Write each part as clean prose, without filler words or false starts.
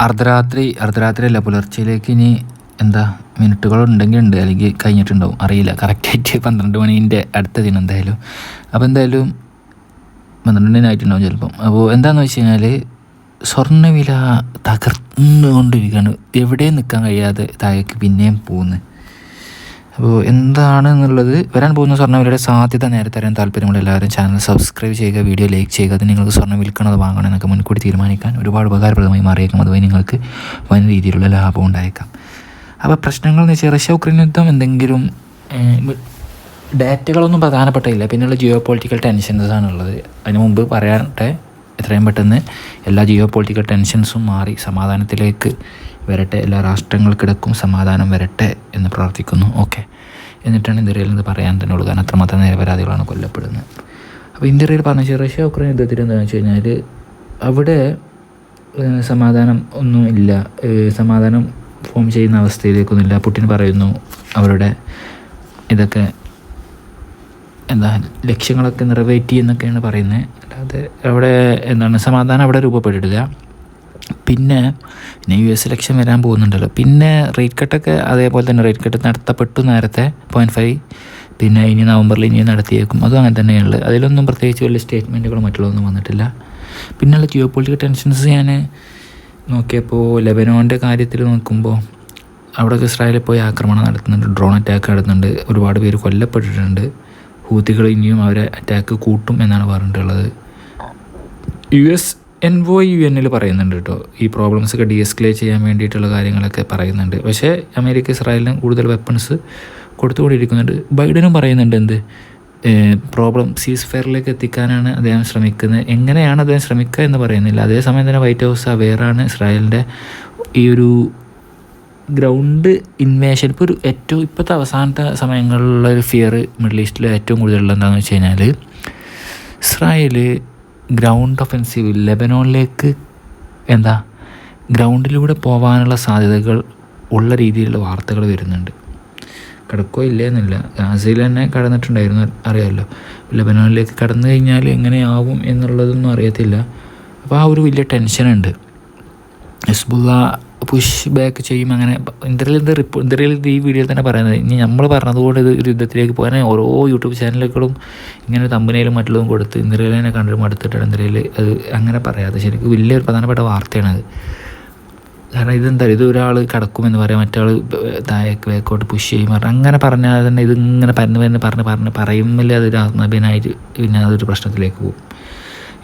അർദ്ധരാത്രിയല്ല, പുലർച്ചയിലേക്ക് ഇനി എന്താ മിനിറ്റുകളുണ്ടെങ്കിൽ ഉണ്ട്, അല്ലെങ്കിൽ കഴിഞ്ഞിട്ടുണ്ടാവും, അറിയില്ല കറക്റ്റായിട്ട്. 12 മണീൻ്റെ അടുത്ത ദിനം എന്തായാലും. അപ്പോൾ എന്തായാലും 12 ആയിട്ടുണ്ടാവും ചിലപ്പം. അപ്പോൾ എന്താണെന്ന് വെച്ച് കഴിഞ്ഞാൽ സ്വർണ്ണവില തകർന്നുകൊണ്ടിരിക്കുകയാണ്, എവിടെയും നിൽക്കാൻ കഴിയാതെ താഴേക്ക് പിന്നെയും പോകുന്നത്. അപ്പോൾ എന്താണെന്നുള്ളത്, വരാൻ പോകുന്ന സ്വർണ്ണവിലയുടെ സാധ്യത നേരത്തെ അറിയാൻ താല്പര്യമുള്ള എല്ലാവരും ചാനൽ സബ്സ്ക്രൈബ് ചെയ്യുക, വീഡിയോ ലൈക്ക് ചെയ്യുക. അത് നിങ്ങൾക്ക് സ്വർണ്ണം വിൽക്കണത് വാങ്ങണം എന്നൊക്കെ മുൻകൂട്ടി തീരുമാനിക്കാൻ ഒരുപാട് ഉപകാരപ്രദമായി മാറിയേക്കും. അതുവഴി നിങ്ങൾക്ക് വൻ രീതിയിലുള്ള ലാഭം ഉണ്ടായേക്കാം. അപ്പോൾ പ്രശ്നങ്ങൾ എന്ന് വെച്ചാൽ റഷ്യ ഉക്രൈൻ യുദ്ധം എന്തെങ്കിലും ഡാറ്റകളൊന്നും പ്രധാനപ്പെട്ടില്ല, പിന്നെയുള്ള ജിയോ പൊളിറ്റിക്കൽ ടെൻഷൻസാണുള്ളത്. അതിന് മുമ്പ് പറയാട്ടെ, എത്രയും പെട്ടെന്ന് എല്ലാ ജിയോ പൊളിറ്റിക്കൽ ടെൻഷൻസും മാറി സമാധാനത്തിലേക്ക് വരട്ടെ, എല്ലാ രാഷ്ട്രങ്ങൾക്കിടക്കും സമാധാനം വരട്ടെ എന്ന് പ്രാർത്ഥിക്കുന്നു. ഓക്കെ, എന്നിട്ടാണ് ഇന്ത്യയിൽ നിന്ന് പറയാൻ തന്നെ ഉള്ളൂ, കാരണം അത്രമാത്രം നിരപരാധികളാണ് കൊല്ലപ്പെടുന്നത്. അപ്പോൾ ഇന്ത്യയിൽ പറഞ്ഞ റഷ്യ ഉക്രൈൻ യുദ്ധത്തിൽ എന്താണെന്ന് വെച്ച് കഴിഞ്ഞാൽ അവിടെ സമാധാനം ഒന്നും ഇല്ല, സമാധാനം ഫോം ചെയ്യുന്ന അവസ്ഥയിലേക്കൊന്നുമില്ല. പുടിൻ പറയുന്നു അവരുടെ ഇതൊക്കെ എന്താ ലക്ഷ്യങ്ങളൊക്കെ നിറവേറ്റി എന്നൊക്കെയാണ് പറയുന്നത്, അല്ലാതെ അവിടെ എന്താണ് സമാധാനം അവിടെ രൂപപ്പെട്ടിട്ടില്ല. പിന്നെ US ഇലക്ഷൻ വരാൻ പോകുന്നുണ്ടല്ലോ, പിന്നെ റേറ്റ് കട്ടൊക്കെ അതേപോലെ തന്നെ റേറ്റ് കട്ട് നടത്തപ്പെട്ടു നേരത്തെ 0.5, പിന്നെ ഇനി നവംബറിൽ ഇനി നടത്തിയേക്കും, അതും അങ്ങനെ തന്നെയുള്ളത്. അതിലൊന്നും പ്രത്യേകിച്ച് വലിയ സ്റ്റേറ്റ്മെൻറ്റുകളോ മറ്റുള്ളതൊന്നും വന്നിട്ടില്ല. പിന്നെയുള്ള ജിയോ പൊളിറ്റിക്കൽ ടെൻഷൻസ് ഞാൻ നോക്കിയപ്പോൾ ലെബനോൻ്റെ കാര്യത്തിൽ നോക്കുമ്പോൾ അവിടെയൊക്കെ ഇസ്രായേലിൽ പോയി ആക്രമണം നടത്തുന്നുണ്ട്, ഡ്രോൺ അറ്റാക്ക് നടത്തുന്നുണ്ട്, ഒരുപാട് പേര് കൊല്ലപ്പെട്ടിട്ടുണ്ട്. ഹൂത്തികൾ ഇനിയും അവരെ അറ്റാക്ക് കൂട്ടും എന്നാണ് പറഞ്ഞിട്ടുള്ളത്. US എൻവോയ് UN പറയുന്നുണ്ട് കേട്ടോ, ഈ പ്രോബ്ലംസൊക്കെ ഡീഎസ്കലേറ്റ് ചെയ്യാൻ വേണ്ടിയിട്ടുള്ള കാര്യങ്ങളൊക്കെ പറയുന്നുണ്ട്. പക്ഷേ അമേരിക്ക ഇസ്രായേലിനും കൂടുതൽ വെപ്പൺസ് കൊടുത്തുകൊണ്ടിരിക്കുന്നുണ്ട്. ബൈഡനും പറയുന്നുണ്ട് എന്ത് പ്രോബ്ലം സീസ് ഫെയറിലേക്ക് എത്തിക്കാനാണ് അദ്ദേഹം ശ്രമിക്കുന്നത്. എങ്ങനെയാണ് അദ്ദേഹം ശ്രമിക്കുക എന്ന് പറയുന്നില്ല. അതേസമയം തന്നെ വൈറ്റ് ഹൗസ് അവെയറാണ് ഇസ്രായേലിൻ്റെ ഈ ഒരു ഗ്രൗണ്ട് ഇൻവേഷൻ. ഇപ്പോൾ ഒരു ഇപ്പോഴത്തെ അവസാനത്തെ സമയങ്ങളിലുള്ള ഒരു ഫിയർ മിഡിൽ ഈസ്റ്റിൽ ഏറ്റവും കൂടുതലുള്ള എന്താണെന്ന് വെച്ച് കഴിഞ്ഞാൽ ഇസ്രായേൽ ഗ്രൗണ്ട് ഒഫൻസീവ് ലെബനോണിലേക്ക് ഗ്രൗണ്ടിലൂടെ പോകാനുള്ള സാധ്യതകൾ ഉള്ള രീതിയിലുള്ള വാർത്തകൾ വരുന്നുണ്ട്. കിടക്കോ ഇല്ലേ എന്നില്ല, ഗാസയിൽ തന്നെ കടന്നിട്ടുണ്ടായിരുന്നു, അറിയാമല്ലോ. ലെബനോണിലേക്ക് കടന്നു കഴിഞ്ഞാൽ എങ്ങനെയാവും എന്നുള്ളതൊന്നും അറിയത്തില്ല. അപ്പോൾ ആ ഒരു വലിയ ടെൻഷനുണ്ട്. ഹിസ്ബുള്ള പുഷ് ബാക്ക് ചെയ്യും അങ്ങനെ. ഇന്ത്യയിൽ ഈ വീഡിയോയിൽ തന്നെ പറയുന്നത്, ഇനി നമ്മൾ പറഞ്ഞതുകൊണ്ട് ഇത് ഒരു യുദ്ധത്തിലേക്ക് പോകാൻ ഓരോ യൂട്യൂബ് ചാനലുകളും ഇങ്ങനെ തമ്പനയിലും മറ്റുള്ളതും കൊടുത്ത് ഇന്ത്യയിൽ തന്നെ കണ്ടു മടുത്തിട്ടാണ് ഇന്ത്യയിൽ അത് അങ്ങനെ പറയാതെ. ശരിക്കും വലിയൊരു പ്രധാനപ്പെട്ട വാർത്തയാണത്. കാരണം ഇത് ഒരാൾ കിടക്കുമെന്ന് പറയാം, മറ്റാൾ താഴേക്ക് വേക്കോട്ട് പുഷ് ചെയ്യും അങ്ങനെ പറഞ്ഞാൽ തന്നെ ഇതിങ്ങനെ പറഞ്ഞ് പറയുമ്പോൾ അതൊരു ആത്മബീനായിട്ട് പിന്നെ അതൊരു പ്രശ്നത്തിലേക്ക് പോകും.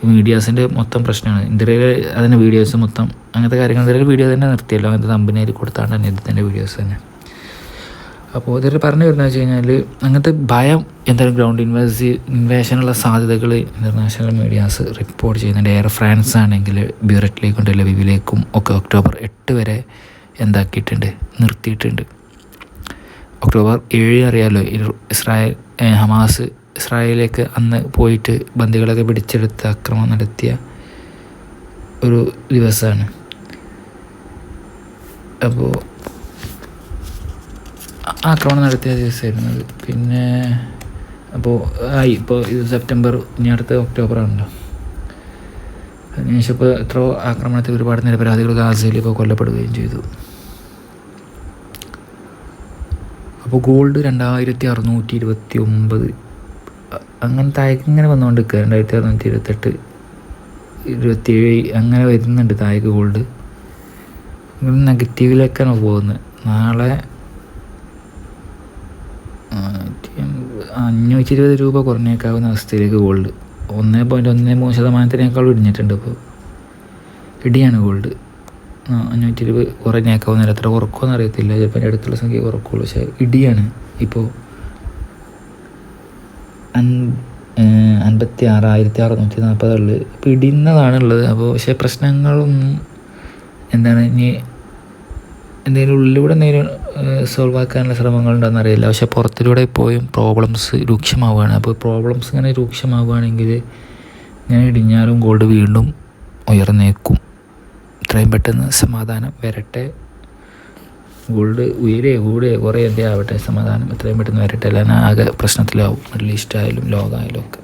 മീഡിയാസിൻ്റെ മൊത്തം പ്രശ്നമാണ് ഇന്ത്യയിൽ. അതിൻ്റെ വീഡിയോസ് മൊത്തം അങ്ങനത്തെ കാര്യങ്ങൾ ഇന്ത്യയിൽ വീഡിയോ തന്നെ നിർത്തിയല്ലോ, അങ്ങനത്തെ കമ്പനിയിൽ കൊടുത്താണ് തന്നെ ഇതിൻ്റെ വീഡിയോസ് തന്നെ. അപ്പോൾ ഇതിൽ പറഞ്ഞു വരുന്നത് വെച്ച് കഴിഞ്ഞാൽ അങ്ങനത്തെ ഭയം എന്തായാലും ഗ്രൗണ്ട് ഇൻവേഷനുള്ള സാധ്യതകൾ ഇൻ്റർനാഷണൽ മീഡിയാസ് റിപ്പോർട്ട് ചെയ്യുന്നുണ്ട്. എയർ ഫ്രാൻസ് ആണെങ്കിൽ ബ്യൂററ്റിലേക്കും ടെലവീവിലേക്കും ഒക്കെ ഒക്ടോബർ 8 വരെ എന്താക്കിയിട്ടുണ്ട്, നിർത്തിയിട്ടുണ്ട്. ഒക്ടോബർ 7 അറിയാമല്ലോ, ഹമാസ് ഇസ്രായേലിലേക്ക് അന്ന് പോയിട്ട് ബന്ദികളൊക്കെ പിടിച്ചെടുത്ത് ആക്രമണം നടത്തിയ ഒരു ദിവസമാണ്. അപ്പോൾ ആക്രമണം നടത്തിയ ദിവസമായിരുന്നു അത്. പിന്നെ ഇപ്പോൾ ഇത് സെപ്റ്റംബർ, ഇനി അടുത്ത ഒക്ടോബറാണല്ലോ. അതിനുശേഷം ഇപ്പോൾ എത്രയോ ആക്രമണത്തിൽ ഒരുപാട് നിരപരാധികൾ ഗാസയിൽ ഇപ്പോൾ കൊല്ലപ്പെടുകയും ചെയ്തു. അപ്പോൾ ഗോൾഡ് 2629 അങ്ങനെ താഴേക്ക് ഇങ്ങനെ വന്നുകൊണ്ട് നിൽക്കുക. 2628, 27 അങ്ങനെ വരുന്നുണ്ട് താഴേക്ക് ഗോൾഡ്. നെഗറ്റീവിലേക്കാണ് പോകുന്നത്. നാളെ 520 രൂപ കുറഞ്ഞേക്കാവുന്ന അവസ്ഥയിലേക്ക് ഗോൾഡ് 1.13% ഇടിഞ്ഞിട്ടുണ്ട്. ഇപ്പോൾ ഇടിയാണ് ഗോൾഡ്. 520 കുറഞ്ഞേക്കാവുന്ന, എത്ര കുറക്കുമെന്ന് അറിയത്തില്ല, ചിലപ്പോൾ എൻ്റെ അടുത്തുള്ള സംഖ്യ കുറക്കുള്ളൂ. പക്ഷേ ഇടിയാണ് ഇപ്പോൾ 56,640 ഇപ്പോൾ ഇടിയുന്നതാണുള്ളത്. അപ്പോൾ പക്ഷേ പ്രശ്നങ്ങളൊന്നും ഇനി എന്തെങ്കിലും ഉള്ളിലൂടെ എന്തെങ്കിലും സോൾവ് ആക്കാനുള്ള ശ്രമങ്ങളുണ്ടെന്ന് അറിയില്ല. പക്ഷേ പുറത്തിലൂടെ പോയും പ്രോബ്ലംസ് രൂക്ഷമാവുകയാണ്. അപ്പോൾ പ്രോബ്ലംസ് ഇങ്ങനെ രൂക്ഷമാവുകയാണെങ്കിൽ ഇങ്ങനെ ഇടിഞ്ഞാലും ഗോൾഡ് വീണ്ടും ഉയർന്നേക്കും. എത്രയും പെട്ടെന്ന് സമാധാനം വരട്ടെ. ഗോൾഡ് കൂടെ കുറേ ആവട്ടെ, സമാധാനം എത്രയും പെട്ടെന്ന് വരട്ടെ. അല്ലെങ്കിൽ ആകെ പ്രശ്നത്തിലാവും, മിഡിൽ ഈസ്റ്റ് ആയാലും ലോകമായാലും ഒക്കെ.